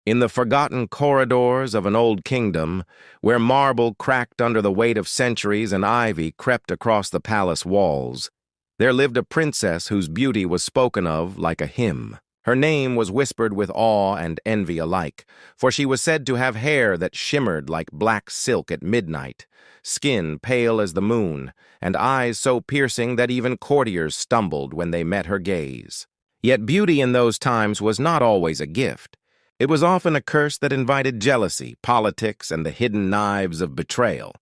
In the forgotten corridors of an old kingdom, where marble cracked under the weight of centuries and ivy crept across the palace walls, there lived a princess whose beauty was spoken of like a hymn. Her name was whispered with awe and envy alike, for she was said to have hair that shimmered like black silk at midnight, skin pale as the moon, and eyes so piercing that even courtiers stumbled when they met her gaze. Yet beauty in those times was not always a gift. It was often a curse that invited jealousy, politics, and the hidden knives of betrayal.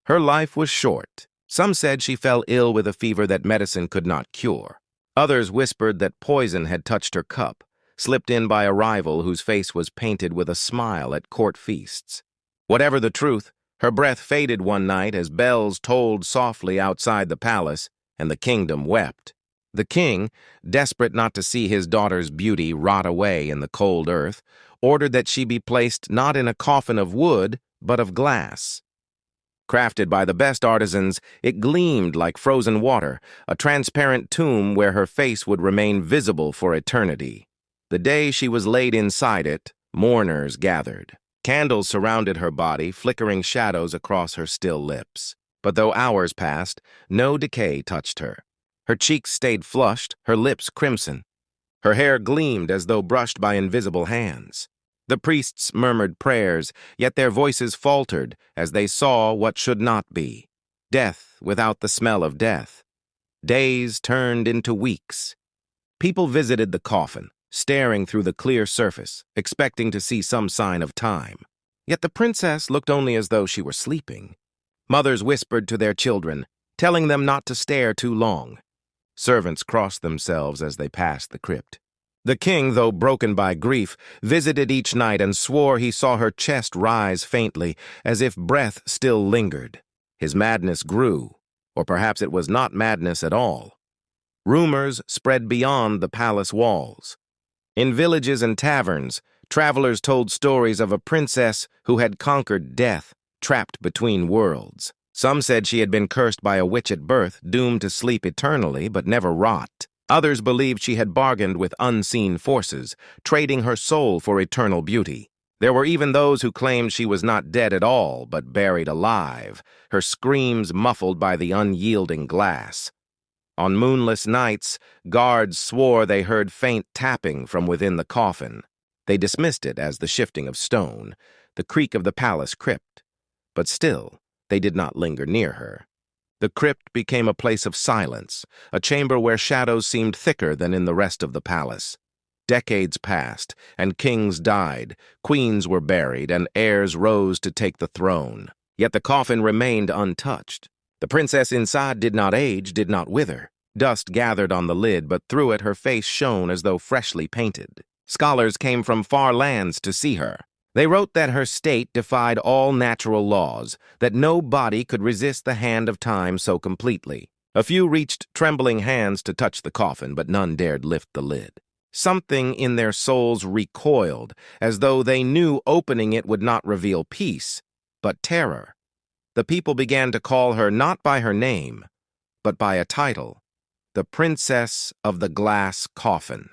Her life was short. Some said she fell ill with a fever that medicine could not cure. Others whispered that poison had touched her cup, slipped in by a rival whose face was painted with a smile at court feasts. Whatever the truth, her breath faded one night as bells tolled softly outside the palace, and the kingdom wept. The king, desperate not to see his daughter's beauty rot away in the cold earth, ordered that she be placed not in a coffin of wood, but of glass. Crafted by the best artisans, it gleamed like frozen water, a transparent tomb where her face would remain visible for eternity. The day she was laid inside it, mourners gathered. Candles surrounded her body, flickering shadows across her still lips. But though hours passed, no decay touched her. Her cheeks stayed flushed, her lips crimson. Her hair gleamed as though brushed by invisible hands. The priests murmured prayers, yet their voices faltered as they saw what should not be. Death without the smell of death. Days turned into weeks. People visited the coffin, staring through the clear surface, expecting to see some sign of time. Yet the princess looked only as though she were sleeping. Mothers whispered to their children, telling them not to stare too long. Servants crossed themselves as they passed the crypt. The king, though broken by grief, visited each night and swore he saw her chest rise faintly, as if breath still lingered. His madness grew, or perhaps it was not madness at all. Rumors spread beyond the palace walls. In villages and taverns, travelers told stories of a princess who had conquered death, trapped between worlds. Some said she had been cursed by a witch at birth, doomed to sleep eternally but never rot. Others believed she had bargained with unseen forces, trading her soul for eternal beauty. There were even those who claimed she was not dead at all, but buried alive, her screams muffled by the unyielding glass. On moonless nights, guards swore they heard faint tapping from within the coffin. They dismissed it as the shifting of stone, the creak of the palace crypt. But still, they did not linger near her. The crypt became a place of silence, a chamber where shadows seemed thicker than in the rest of the palace. Decades passed, and kings died, queens were buried, and heirs rose to take the throne. Yet the coffin remained untouched. The princess inside did not age, did not wither. Dust gathered on the lid, but through it her face shone as though freshly painted. Scholars came from far lands to see her. They wrote that her state defied all natural laws, that no body could resist the hand of time so completely. A few reached trembling hands to touch the coffin, but none dared lift the lid. Something in their souls recoiled, as though they knew opening it would not reveal peace, but terror. The people began to call her not by her name, but by a title, the Princess of the Glass Coffin.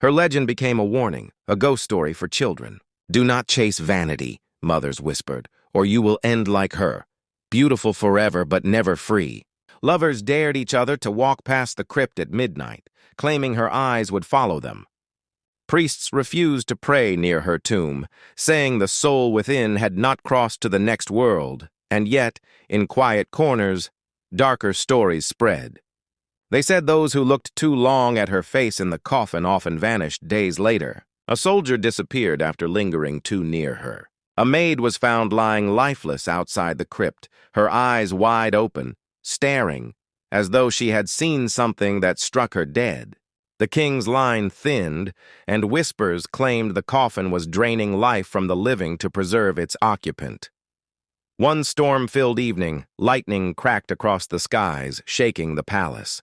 Her legend became a warning, a ghost story for children. "Do not chase vanity," mothers whispered, "or you will end like her, beautiful forever but never free." Lovers dared each other to walk past the crypt at midnight, claiming her eyes would follow them. Priests refused to pray near her tomb, saying the soul within had not crossed to the next world, and yet, in quiet corners, darker stories spread. They said those who looked too long at her face in the coffin often vanished days later. A soldier disappeared after lingering too near her. A maid was found lying lifeless outside the crypt, her eyes wide open, staring, as though she had seen something that struck her dead. The king's line thinned, and whispers claimed the coffin was draining life from the living to preserve its occupant. One storm-filled evening, lightning cracked across the skies, shaking the palace.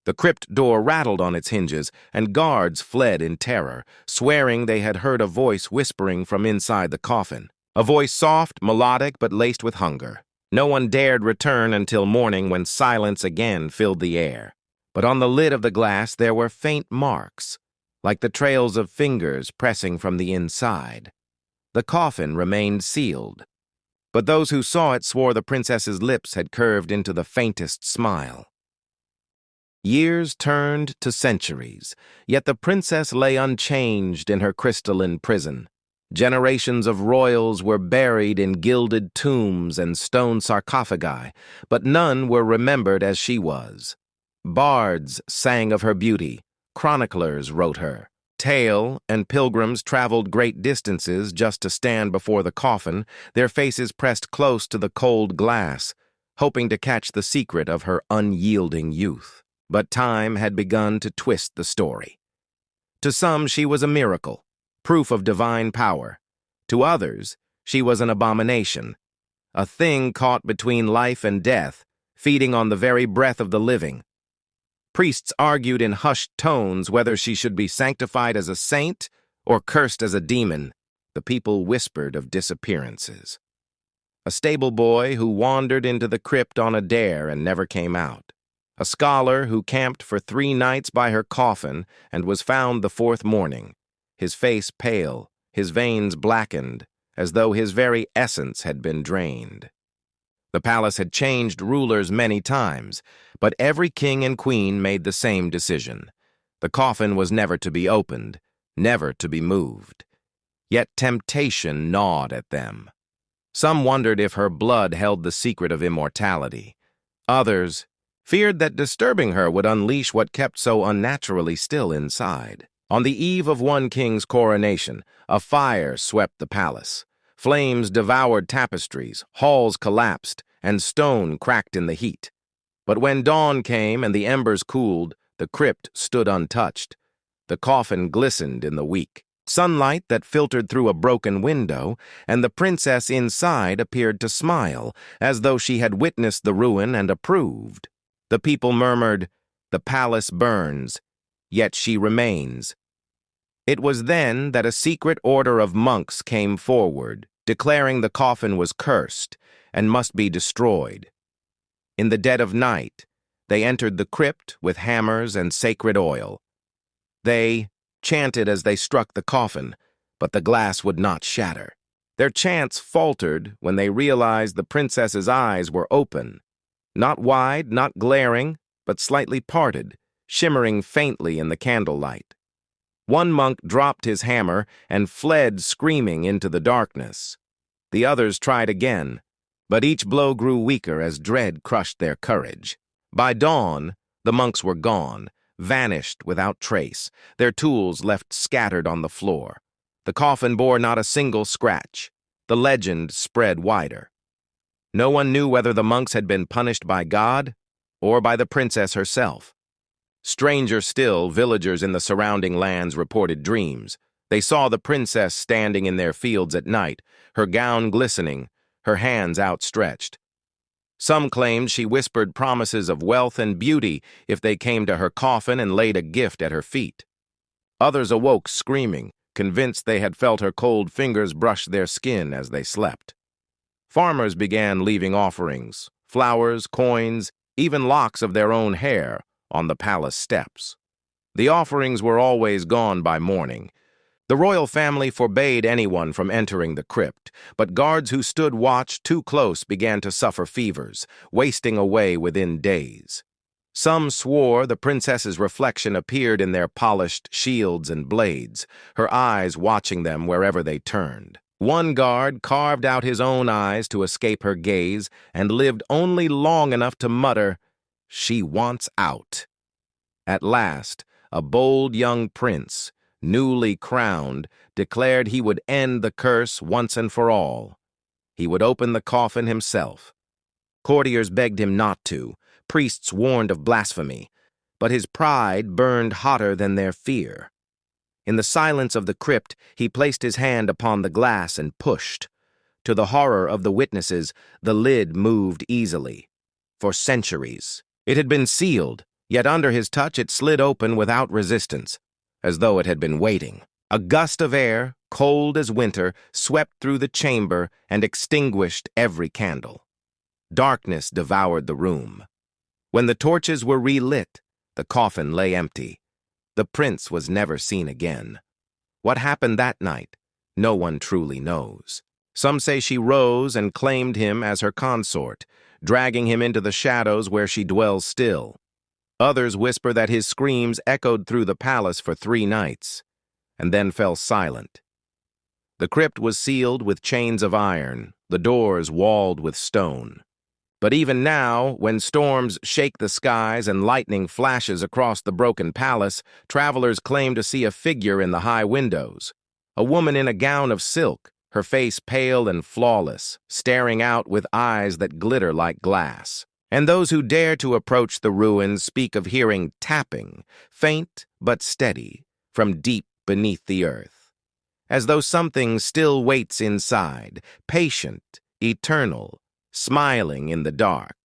The crypt door rattled on its hinges, and guards fled in terror, swearing they had heard a voice whispering from inside the coffin. A voice soft, melodic, but laced with hunger. No one dared return until morning, when silence again filled the air. But on the lid of the glass there were faint marks, like the trails of fingers pressing from the inside. The coffin remained sealed, but those who saw it swore the princess's lips had curved into the faintest smile. Years turned to centuries, yet the princess lay unchanged in her crystalline prison. Generations of royals were buried in gilded tombs and stone sarcophagi, but none were remembered as she was. Bards sang of her beauty, chroniclers wrote her tale, and pilgrims traveled great distances just to stand before the coffin, their faces pressed close to the cold glass, hoping to catch the secret of her unyielding youth. But time had begun to twist the story. To some, she was a miracle, proof of divine power. To others, she was an abomination, a thing caught between life and death, feeding on the very breath of the living. Priests argued in hushed tones whether she should be sanctified as a saint or cursed as a demon. The people whispered of disappearances. A stable boy who wandered into the crypt on a dare and never came out. A scholar who camped for 3 nights by her coffin and was found the 4th morning, his face pale, his veins blackened, as though his very essence had been drained. The palace had changed rulers many times, but every king and queen made the same decision. The coffin was never to be opened, never to be moved. Yet temptation gnawed at them. Some wondered if her blood held the secret of immortality. Others feared that disturbing her would unleash what kept so unnaturally still inside. On the eve of one king's coronation, a fire swept the palace. Flames devoured tapestries, halls collapsed, and stone cracked in the heat. But when dawn came and the embers cooled, the crypt stood untouched. The coffin glistened in the weak sunlight that filtered through a broken window, and the princess inside appeared to smile, as though she had witnessed the ruin and approved. The people murmured, "The palace burns, yet she remains." It was then that a secret order of monks came forward, declaring the coffin was cursed and must be destroyed. In the dead of night, they entered the crypt with hammers and sacred oil. They chanted as they struck the coffin, but the glass would not shatter. Their chants faltered when they realized the princess's eyes were open, not wide, not glaring, but slightly parted, shimmering faintly in the candlelight. One monk dropped his hammer and fled screaming into the darkness. The others tried again, but each blow grew weaker as dread crushed their courage. By dawn, the monks were gone, vanished without trace, their tools left scattered on the floor. The coffin bore not a single scratch. The legend spread wider. No one knew whether the monks had been punished by God or by the princess herself. Stranger still, villagers in the surrounding lands reported dreams. They saw the princess standing in their fields at night, her gown glistening, her hands outstretched. Some claimed she whispered promises of wealth and beauty if they came to her coffin and laid a gift at her feet. Others awoke screaming, convinced they had felt her cold fingers brush their skin as they slept. Farmers began leaving offerings, flowers, coins, even locks of their own hair, on the palace steps. The offerings were always gone by morning. The royal family forbade anyone from entering the crypt, but guards who stood watch too close began to suffer fevers, wasting away within days. Some swore the princess's reflection appeared in their polished shields and blades, her eyes watching them wherever they turned. One guard carved out his own eyes to escape her gaze and lived only long enough to mutter, "She wants out." At last, a bold young prince, newly crowned, declared he would end the curse once and for all. He would open the coffin himself. Courtiers begged him not to, priests warned of blasphemy, but his pride burned hotter than their fear. In the silence of the crypt, he placed his hand upon the glass and pushed. To the horror of the witnesses, the lid moved easily. For centuries, it had been sealed, yet under his touch it slid open without resistance, as though it had been waiting. A gust of air, cold as winter, swept through the chamber and extinguished every candle. Darkness devoured the room. When the torches were relit, the coffin lay empty. The prince was never seen again. What happened that night, no one truly knows. Some say she rose and claimed him as her consort, dragging him into the shadows where she dwells still. Others whisper that his screams echoed through the palace for 3 nights, and then fell silent. The crypt was sealed with chains of iron, the doors walled with stone. But even now, when storms shake the skies and lightning flashes across the broken palace, travelers claim to see a figure in the high windows. A woman in a gown of silk, her face pale and flawless, staring out with eyes that glitter like glass. And those who dare to approach the ruins speak of hearing tapping, faint but steady, from deep beneath the earth, as though something still waits inside, patient, eternal, smiling in the dark.